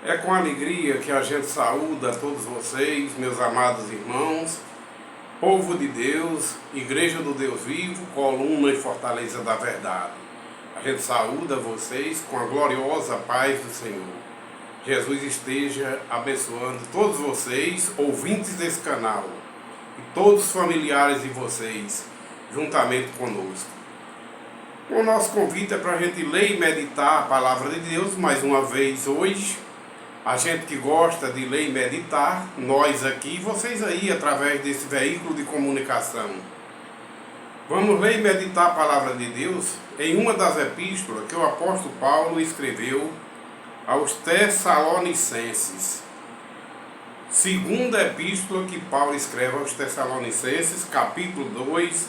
É com alegria que a gente saúda a todos vocês, meus amados irmãos, povo de Deus, Igreja do Deus Vivo, coluna e fortaleza da verdade. A gente saúda vocês com a gloriosa paz do Senhor. Jesus esteja abençoando todos vocês, ouvintes desse canal, e todos os familiares de vocês, juntamente conosco. O nosso convite é para a gente ler e meditar a palavra de Deus, mais uma vez hoje. A gente que gosta de ler e meditar, nós aqui, vocês aí, através desse veículo de comunicação. Vamos ler e meditar a palavra de Deus em uma das epístolas que o apóstolo Paulo escreveu aos Tessalonicenses. Segunda epístola que Paulo escreve aos Tessalonicenses, capítulo 2,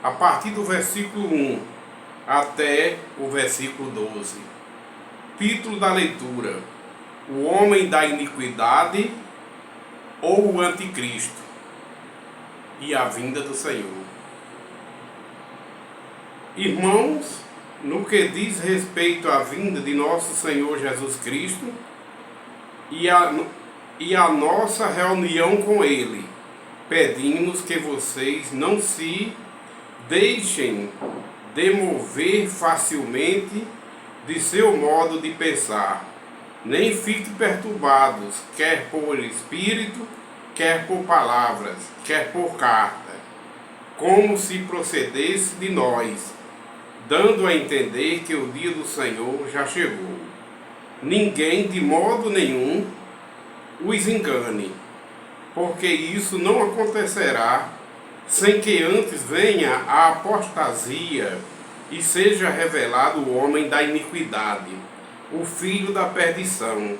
a partir do versículo 1 até o versículo 12. Título da leitura: O homem da iniquidade ou o anticristo e a vinda do Senhor. Irmãos, no que diz respeito à vinda de nosso Senhor Jesus Cristo e a nossa reunião com Ele, pedimos que vocês não se deixem demover facilmente de seu modo de pensar, nem fiquem perturbados, quer por espírito, quer por palavras, quer por carta, como se procedesse de nós, dando a entender que o dia do Senhor já chegou. Ninguém, de modo nenhum, os engane, porque isso não acontecerá sem que antes venha a apostasia e seja revelado o homem da iniquidade, o filho da perdição,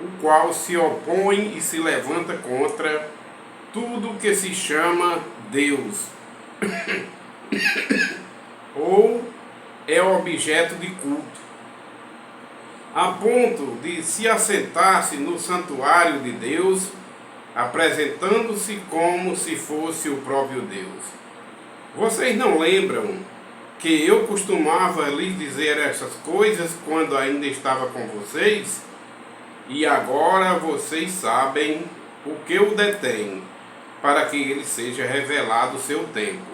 o qual se opõe e se levanta contra tudo que se chama Deus, ou é objeto de culto, a ponto de se assentar-se no santuário de Deus, apresentando-se como se fosse o próprio Deus. Vocês não lembram que eu costumava lhes dizer essas coisas quando ainda estava com vocês? E agora vocês sabem o que o detém, para que ele seja revelado o seu tempo.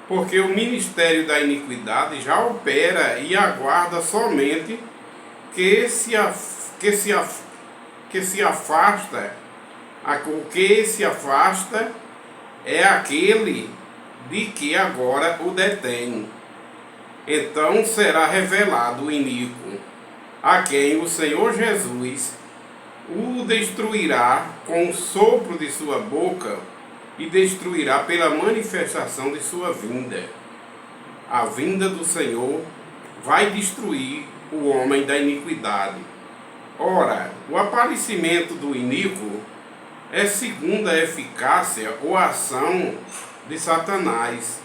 Porque o ministério da iniquidade já opera e aguarda somente que se afasta. O que se afasta é aquele de que agora o detém. Então será revelado o iníquo, a quem o Senhor Jesus o destruirá com o sopro de sua boca e destruirá pela manifestação de sua vinda. A vinda do Senhor vai destruir o homem da iniquidade. Ora, o aparecimento do iníquo é segundo a eficácia ou ação de Satanás,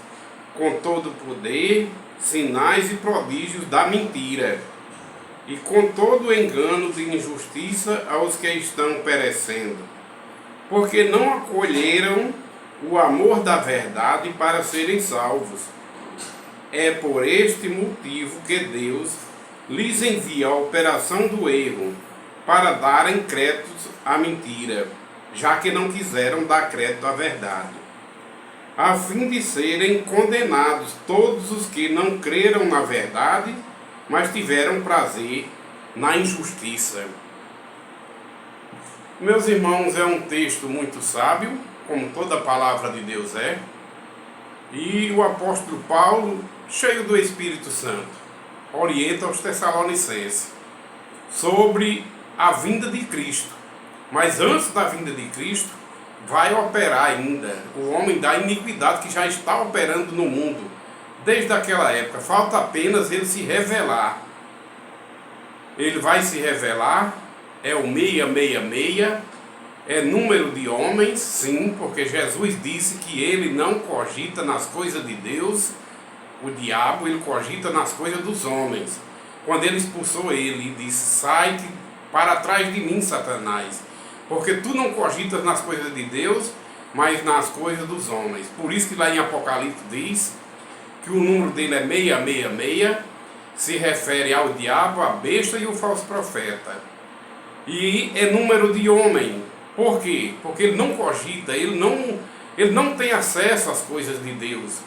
com todo o poder, sinais e prodígios da mentira, e com todo o engano de injustiça aos que estão perecendo, porque não acolheram o amor da verdade para serem salvos. É por este motivo que Deus lhes envia a operação do erro, para darem créditos à mentira, já que não quiseram dar crédito à verdade, a fim de serem condenados todos os que não creram na verdade, mas tiveram prazer na injustiça. Meus irmãos, é um texto muito sábio, como toda a palavra de Deus é, e o apóstolo Paulo, cheio do Espírito Santo, orienta aos Tessalonicenses sobre a vinda de Cristo. Mas antes da vinda de Cristo, vai operar ainda o homem da iniquidade que já está operando no mundo desde aquela época. Falta apenas ele se revelar. Ele vai se revelar, é o 666, é número de homens, sim, porque Jesus disse que ele não cogita nas coisas de Deus, o diabo, ele cogita nas coisas dos homens. Quando ele expulsou ele, disse: sai para trás de mim, Satanás, porque tu não cogitas nas coisas de Deus, mas nas coisas dos homens. Por isso que lá em Apocalipse diz que o número dele é 666, se refere ao diabo, à besta e ao falso profeta. e é número de homem. Por quê? Porque ele não cogita, ele não tem acesso às coisas de Deus,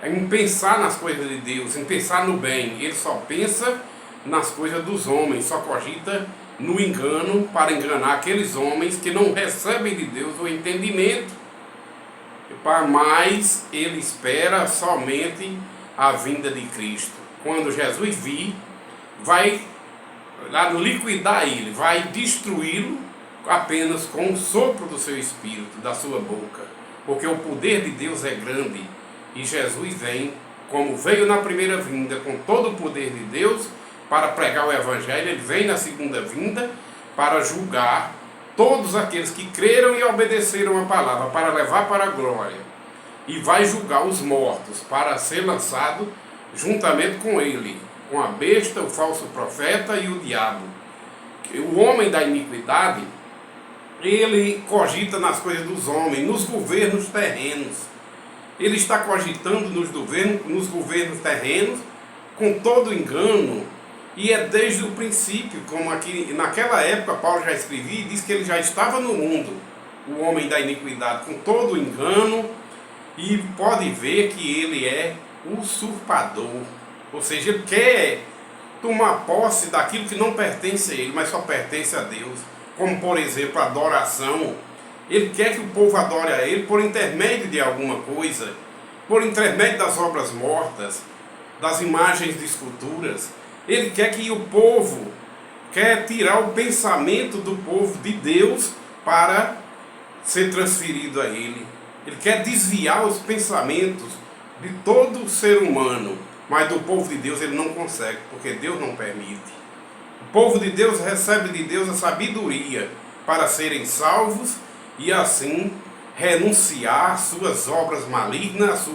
em pensar nas coisas de Deus, em pensar no bem. Ele só pensa nas coisas dos homens, só cogita no engano, para enganar aqueles homens que não recebem de Deus o entendimento. Mas ele espera somente a vinda de Cristo. Quando Jesus vir, vai liquidar ele, vai destruí-lo apenas com o sopro do seu Espírito, da sua boca. Porque o poder de Deus é grande e Jesus vem, como veio na primeira vinda, com todo o poder de Deus para pregar o Evangelho. Ele vem na segunda vinda para julgar todos aqueles que creram e obedeceram a palavra, para levar para a glória. E vai julgar os mortos, para ser lançado juntamente com ele, com a besta, o falso profeta e o diabo. O homem da iniquidade, ele cogita nas coisas dos homens, nos governos terrenos. Ele está cogitando nos governos terrenos, com todo engano, e é desde o princípio, como aqui naquela época Paulo já escrevia e diz que ele já estava no mundo, o homem da iniquidade, com todo engano, e pode ver que ele é usurpador, ou seja, ele quer tomar posse daquilo que não pertence a ele, mas só pertence a Deus, como por exemplo a adoração. Ele quer que o povo adore a ele por intermédio de alguma coisa, por intermédio das obras mortas, das imagens de esculturas. Ele quer que o povo, quer tirar o pensamento do povo de Deus para ser transferido a ele. Ele quer desviar os pensamentos de todo ser humano, mas do povo de Deus ele não consegue, porque Deus não permite. O povo de Deus recebe de Deus a sabedoria para serem salvos e assim renunciar às suas obras malignas,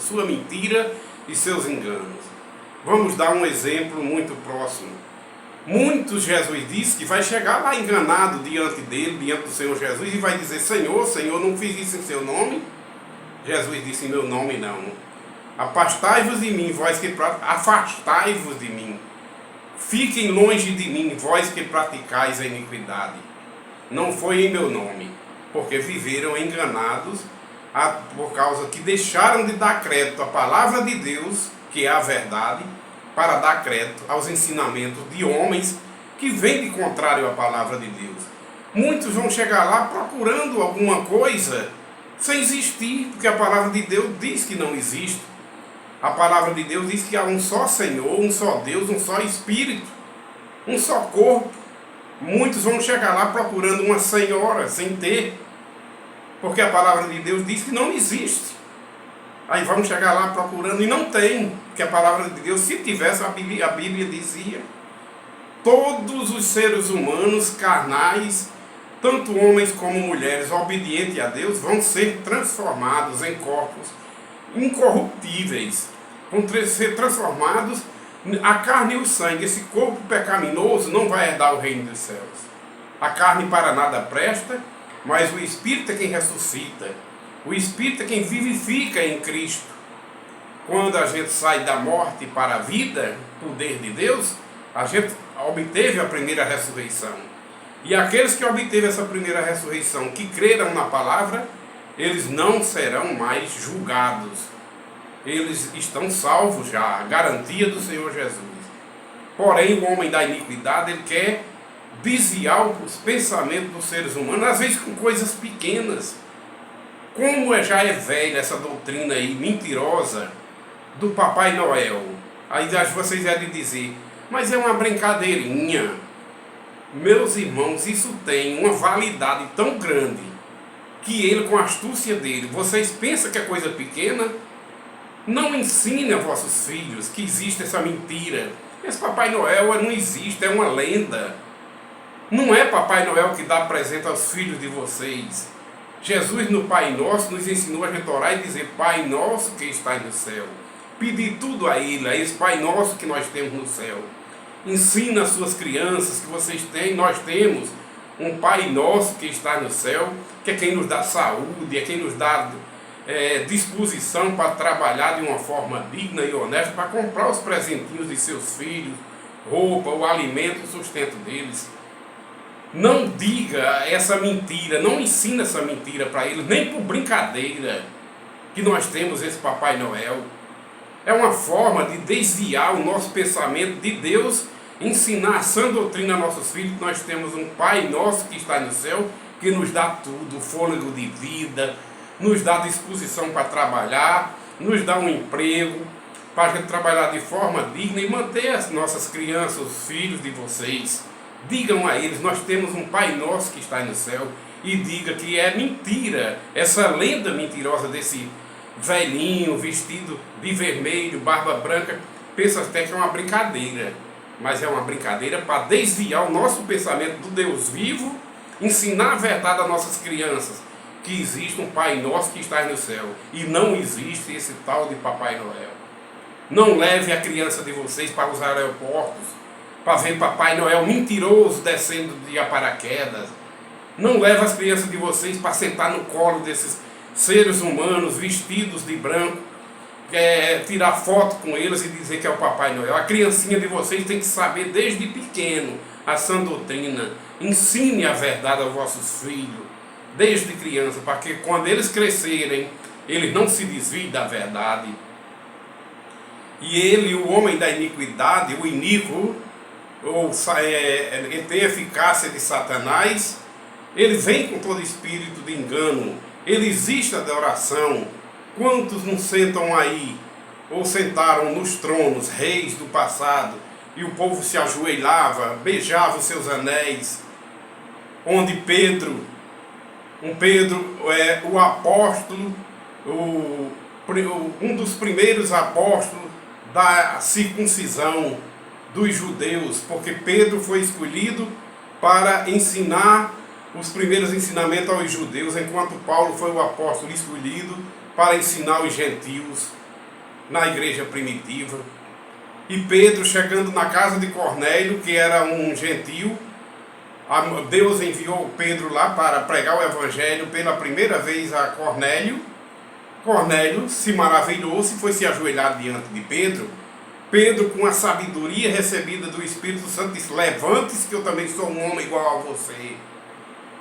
sua mentira e seus enganos. Vamos dar um exemplo muito próximo. Muitos, Jesus disse que vai chegar lá enganado diante dele, diante do Senhor Jesus, e vai dizer: Senhor, Senhor, não fiz isso em seu nome? Jesus disse: em meu nome não. Afastai-vos de mim, vós que afastai-vos de mim. Fiquem longe de mim, vós que praticais a iniquidade. Não foi em meu nome, porque viveram enganados por causa que deixaram de dar crédito à palavra de Deus, que é a verdade, para dar crédito aos ensinamentos de homens que vêm de contrário à palavra de Deus. Muitos vão chegar lá procurando alguma coisa sem existir, porque a palavra de Deus diz que não existe. A palavra de Deus diz que há um só Senhor, um só Deus, um só Espírito, um só corpo. Muitos vão chegar lá procurando uma senhora sem ter, porque a palavra de Deus diz que não existe. Aí vamos chegar lá procurando e não tem, porque a palavra de Deus, se tivesse, a Bíblia dizia: todos os seres humanos carnais, tanto homens como mulheres, obedientes a Deus, vão ser transformados em corpos incorruptíveis, vão ser transformados a carne e o sangue. Esse corpo pecaminoso não vai herdar o reino dos céus. A carne para nada presta, mas o Espírito é quem ressuscita. O Espírito é quem vivifica em Cristo. Quando a gente sai da morte para a vida, poder de Deus, a gente obteve a primeira ressurreição. E aqueles que obtiveram essa primeira ressurreição, que creram na palavra, eles não serão mais julgados. Eles estão salvos já, a garantia do Senhor Jesus. Porém, o homem da iniquidade, ele quer desviar os pensamentos dos seres humanos, às vezes com coisas pequenas. Como já é velha essa doutrina aí, mentirosa, do Papai Noel. Aí vocês devem dizer: mas é uma brincadeirinha. Meus irmãos, isso tem uma validade tão grande, que ele, com a astúcia dele, vocês pensam que é coisa pequena? Não ensine a vossos filhos que existe essa mentira. Esse Papai Noel não existe, é uma lenda. Não é Papai Noel que dá presente aos filhos de vocês. Jesus, no Pai Nosso, nos ensinou a gente orar e dizer: Pai Nosso que está no céu. Pedir tudo a Ele, a esse Pai Nosso que nós temos no céu. Ensina as suas crianças que vocês têm, nós temos um Pai Nosso que está no céu, que é quem nos dá saúde, é quem nos dá disposição para trabalhar de uma forma digna e honesta, para comprar os presentinhos de seus filhos, roupa, o alimento, o sustento deles. Não diga essa mentira, não ensina essa mentira para eles, nem por brincadeira que nós temos esse Papai Noel. É uma forma de desviar o nosso pensamento de Deus, ensinar a sã doutrina a nossos filhos, que nós temos um Pai nosso que está no céu, que nos dá tudo, fôlego de vida, nos dá disposição para trabalhar, nos dá um emprego, para a gente trabalhar de forma digna e manter as nossas crianças, os filhos de vocês. Digam a eles, nós temos um Pai nosso que está no céu, e diga que é mentira, essa lenda mentirosa desse velhinho vestido de vermelho, barba branca, pensa até que é uma brincadeira, mas é uma brincadeira para desviar o nosso pensamento do Deus vivo, ensinar a verdade às nossas crianças, que existe um Pai nosso que está no céu, e não existe esse tal de Papai Noel. Não leve a criança de vocês para os aeroportos, para ver Papai Noel mentiroso descendo de paraquedas. Não leve as crianças de vocês para sentar no colo desses seres humanos vestidos de branco, tirar foto com eles e dizer que é o Papai Noel. A criancinha de vocês tem que saber desde pequeno a sã doutrina. Ensine a verdade aos vossos filhos, desde criança, para que quando eles crescerem, eles não se desviem da verdade. E ele, o homem da iniquidade, o iníquo, ele tem a eficácia de Satanás, ele vem com todo espírito de engano, ele existe a adoração. Quantos não sentam aí, ou sentaram nos tronos, reis do passado, e o povo se ajoelhava, beijava os seus anéis, onde Pedro o apóstolo, um dos primeiros apóstolos da circuncisão dos judeus, porque Pedro foi escolhido para ensinar os primeiros ensinamentos aos judeus, enquanto Paulo foi o apóstolo escolhido para ensinar os gentios na igreja primitiva. E Pedro, chegando na casa de Cornélio, que era um gentio, Deus enviou Pedro lá para pregar o evangelho pela primeira vez a Cornélio. Cornélio se maravilhou, se foi se ajoelhar diante de Pedro. Pedro, com a sabedoria recebida do Espírito Santo, disse: levante-se, que eu também sou um homem igual a você.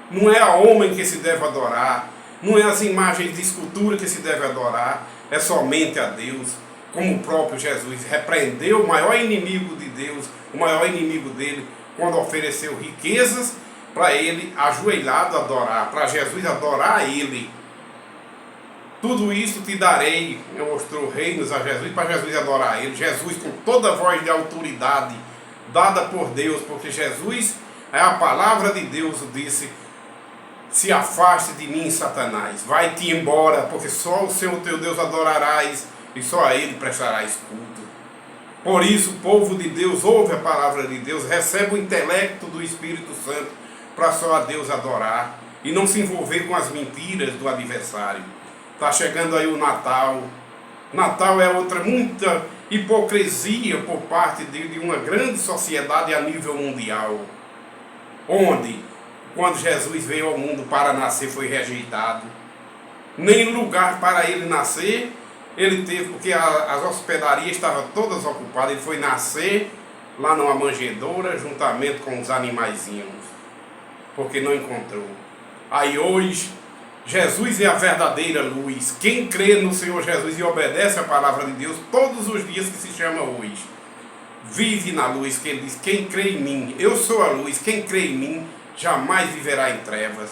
Não é a homem que se deve adorar, não é as imagens de escultura que se deve adorar, é somente a Deus. Como o próprio Jesus repreendeu o maior inimigo de Deus, o maior inimigo dele, quando ofereceu riquezas para ele ajoelhado adorar, para Jesus adorar a ele. Tudo isso te darei, mostrou reinos a Jesus, para Jesus adorar a ele. Jesus, com toda a voz de autoridade dada por Deus, porque Jesus é a palavra de Deus, disse: se afaste de mim, Satanás, vai-te embora, porque só o Senhor teu Deus adorarás, e só a ele prestarás culto. Por isso o povo de Deus ouve a palavra de Deus, recebe o intelecto do Espírito Santo, para só a Deus adorar, e não se envolver com as mentiras do adversário. Está chegando aí o Natal. Natal é muita hipocrisia por parte de uma grande sociedade a nível mundial, onde, quando Jesus veio ao mundo para nascer, foi rejeitado. Nem lugar para ele nascer ele teve, porque as hospedarias estavam todas ocupadas. Ele foi nascer lá numa manjedoura, juntamente com os animaizinhos, porque não encontrou. Aí hoje, Jesus é a verdadeira luz. Quem crê no Senhor Jesus e obedece a palavra de Deus todos os dias, que se chama hoje, vive na luz, que ele diz: quem crê em mim, eu sou a luz, quem crê em mim jamais viverá em trevas,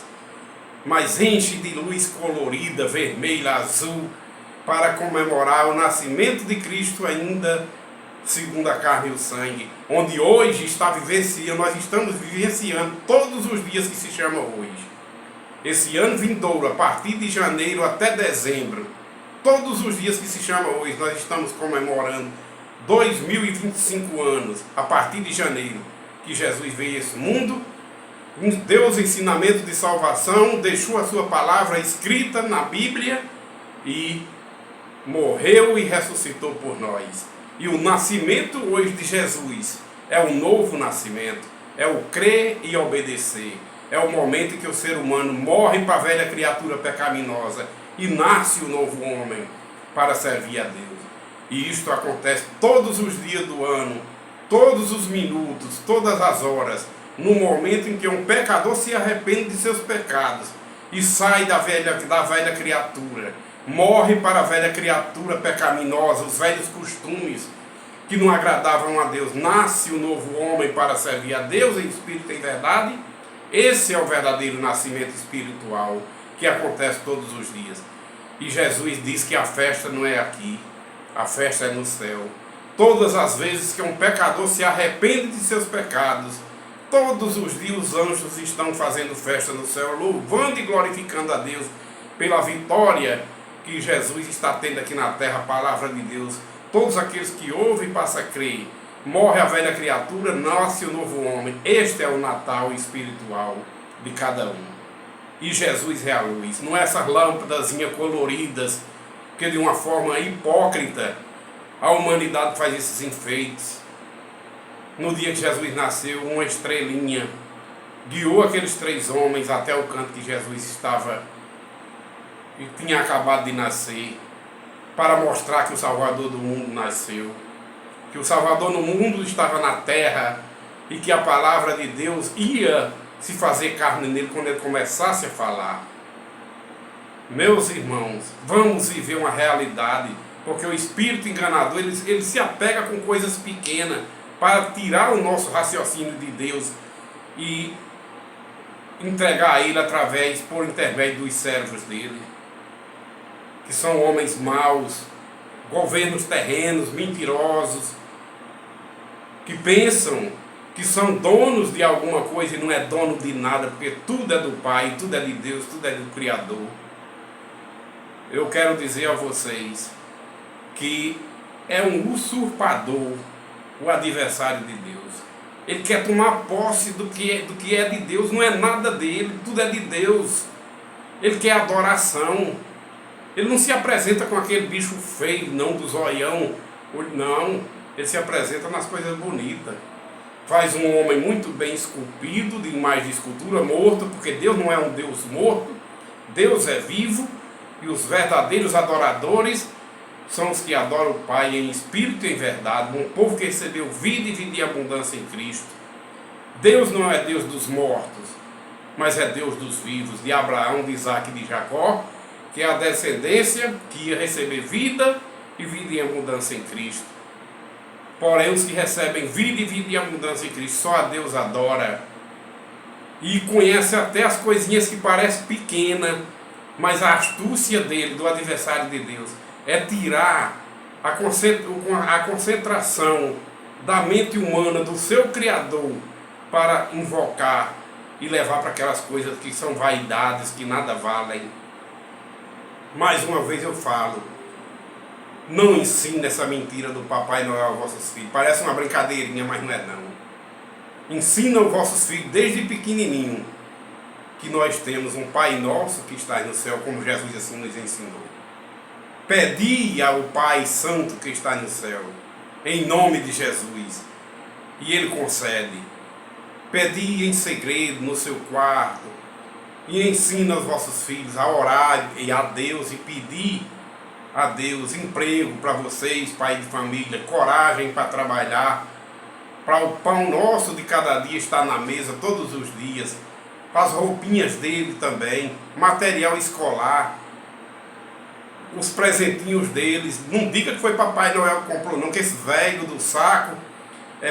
mas enche de luz colorida, vermelha, azul, para comemorar o nascimento de Cristo, ainda segundo a carne e o sangue, onde hoje está vivenciando, nós estamos vivenciando todos os dias que se chama hoje. Esse ano vindouro, a partir de janeiro até dezembro, todos os dias que se chama hoje, nós estamos comemorando 2025 anos, a partir de janeiro, que Jesus veio a esse mundo, deu os ensinamentos de salvação, deixou a sua palavra escrita na Bíblia e morreu e ressuscitou por nós. E o nascimento hoje de Jesus é um novo nascimento, é o crer e obedecer. É o momento em que o ser humano morre para a velha criatura pecaminosa e nasce o novo homem para servir a Deus. E isto acontece todos os dias do ano, todos os minutos, todas as horas, no momento em que um pecador se arrepende de seus pecados e sai da velha criatura, morre para a velha criatura pecaminosa, os velhos costumes que não agradavam a Deus, nasce o novo homem para servir a Deus em espírito e em verdade. Esse é o verdadeiro nascimento espiritual que acontece todos os dias. E Jesus diz que a festa não é aqui, a festa é no céu. Todas as vezes que um pecador se arrepende de seus pecados, todos os dias os anjos estão fazendo festa no céu, louvando e glorificando a Deus pela vitória que Jesus está tendo aqui na terra, a palavra de Deus. Todos aqueles que ouvem e passam a crer, morre a velha criatura, nasce o novo homem. Este é o Natal espiritual de cada um. E Jesus é a luz, não é essas lâmpadazinhas coloridas, que de uma forma hipócrita a humanidade faz esses enfeites. No dia que Jesus nasceu, uma estrelinha guiou aqueles 3 homens até o canto que Jesus estava e tinha acabado de nascer, para mostrar que o Salvador do mundo nasceu, que o Salvador do mundo estava na terra e que a palavra de Deus ia se fazer carne nele quando ele começasse a falar. Meus irmãos, vamos viver uma realidade, porque o espírito enganador ele se apega com coisas pequenas para tirar o nosso raciocínio de Deus e entregar a ele por intermédio dos servos dele, que são homens maus, governos terrenos, mentirosos, que pensam que são donos de alguma coisa e não é dono de nada, porque tudo é do Pai, tudo é de Deus, tudo é do Criador. Eu quero dizer a vocês que é um usurpador o adversário de Deus. Ele quer tomar posse do que é de Deus, não é nada dele, tudo é de Deus. Ele quer adoração. Ele não se apresenta com aquele bicho feio, não, do zoião, não. Ele se apresenta nas coisas bonitas. Faz um homem muito bem esculpido, de imagem de escultura, morto, porque Deus não é um Deus morto, Deus é vivo, e os verdadeiros adoradores são os que adoram o Pai em espírito e em verdade, um povo que recebeu vida e vida em abundância em Cristo. Deus não é Deus dos mortos, mas é Deus dos vivos, de Abraão, de Isaac e de Jacó, que é a descendência que ia receber vida e vida em abundância em Cristo. Porém, os que recebem vida e vida em abundância em Cristo, só a Deus adora. E conhece até as coisinhas que parecem pequenas, mas a astúcia dele, do adversário de Deus, é tirar a concentração da mente humana, do seu Criador, para invocar e levar para aquelas coisas que são vaidades, que nada valem. Mais uma vez eu falo, não ensine essa mentira do Papai Noel aos vossos filhos. Parece uma brincadeirinha, mas não é não. Ensina aos vossos filhos desde pequenininho que nós temos um Pai nosso que está no céu, como Jesus assim nos ensinou. Pedi ao Pai Santo que está no céu, em nome de Jesus, e Ele concede. Pedi em segredo no seu quarto, e ensina aos vossos filhos a orar a Deus e pedir a Deus emprego para vocês, pai de família, coragem para trabalhar, para o pão nosso de cada dia estar na mesa todos os dias, para as roupinhas dele também, material escolar, os presentinhos deles. Não diga que foi Papai Noel que comprou não, que esse velho do saco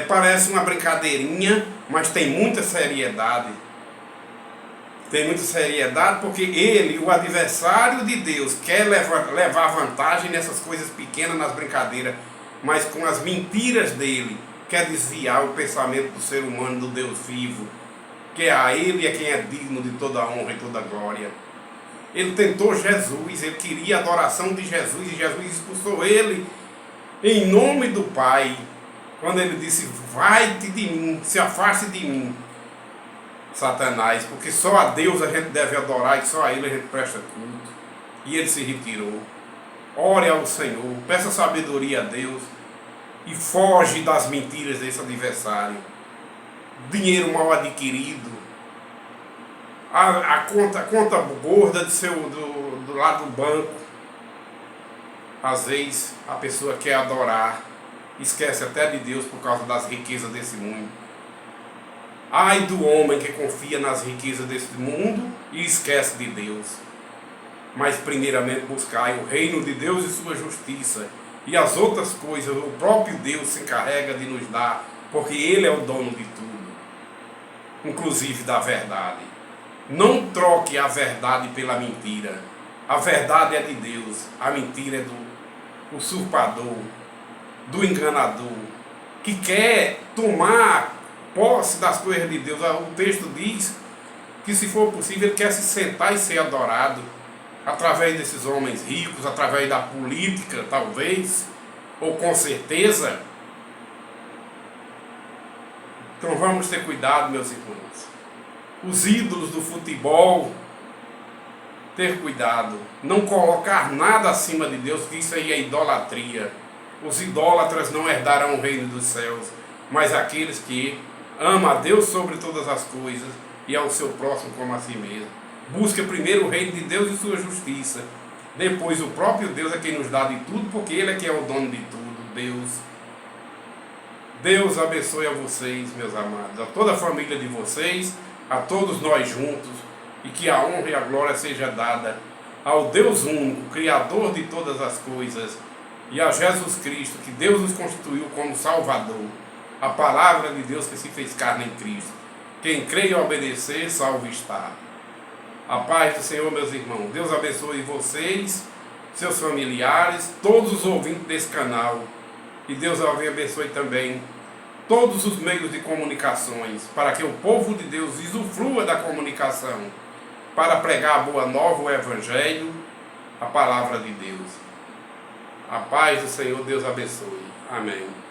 parece uma brincadeirinha, mas tem muita seriedade. Tem muita seriedade porque ele, o adversário de Deus, quer levar vantagem nessas coisas pequenas, nas brincadeiras, mas com as mentiras dele, quer desviar o pensamento do ser humano, do Deus vivo, que a ele é quem é digno de toda a honra e toda a glória. Ele tentou Jesus, ele queria a adoração de Jesus, e Jesus expulsou ele em nome do Pai, quando ele disse: vai-te de mim, se afaste de mim, Satanás, porque só a Deus a gente deve adorar e só a Ele a gente presta culto. E ele se retirou. Ore ao Senhor, peça sabedoria a Deus e foge das mentiras desse adversário. Dinheiro mal adquirido, a conta gorda do lado do banco. Às vezes a pessoa quer adorar, esquece até de Deus por causa das riquezas desse mundo. Ai do homem que confia nas riquezas deste mundo e esquece de Deus. Mas primeiramente buscai o reino de Deus e sua justiça, e as outras coisas o próprio Deus se encarrega de nos dar, porque Ele é o dono de tudo, inclusive da verdade. Não troque a verdade pela mentira. A verdade é de Deus, a mentira é do usurpador, do enganador, que quer tomar posse das coisas de Deus. O texto diz que, se for possível, ele quer se sentar e ser adorado através desses homens ricos, através da política, talvez, ou com certeza. Então vamos ter cuidado, meus irmãos. Os ídolos do futebol, ter cuidado, não colocar nada acima de Deus, que isso aí é idolatria. Os idólatras não herdarão o reino dos céus, mas aqueles que amam a Deus sobre todas as coisas e ao seu próximo como a si mesmo. Busca primeiro o reino de Deus e sua justiça. Depois o próprio Deus é quem nos dá de tudo, porque Ele é que é o dono de tudo, Deus. Deus abençoe a vocês, meus amados, a toda a família de vocês, a todos nós juntos, e que a honra e a glória seja dada ao Deus único, Criador de todas as coisas, e a Jesus Cristo, que Deus nos constituiu como Salvador, a palavra de Deus que se fez carne em Cristo. Quem crê e obedecer, salvo está. A paz do Senhor, meus irmãos. Deus abençoe vocês, seus familiares, todos os ouvintes desse canal. E Deus abençoe também todos os meios de comunicações, para que o povo de Deus usufrua da comunicação, para pregar a boa nova, o Evangelho, a palavra de Deus. A paz do Senhor, Deus abençoe. Amém.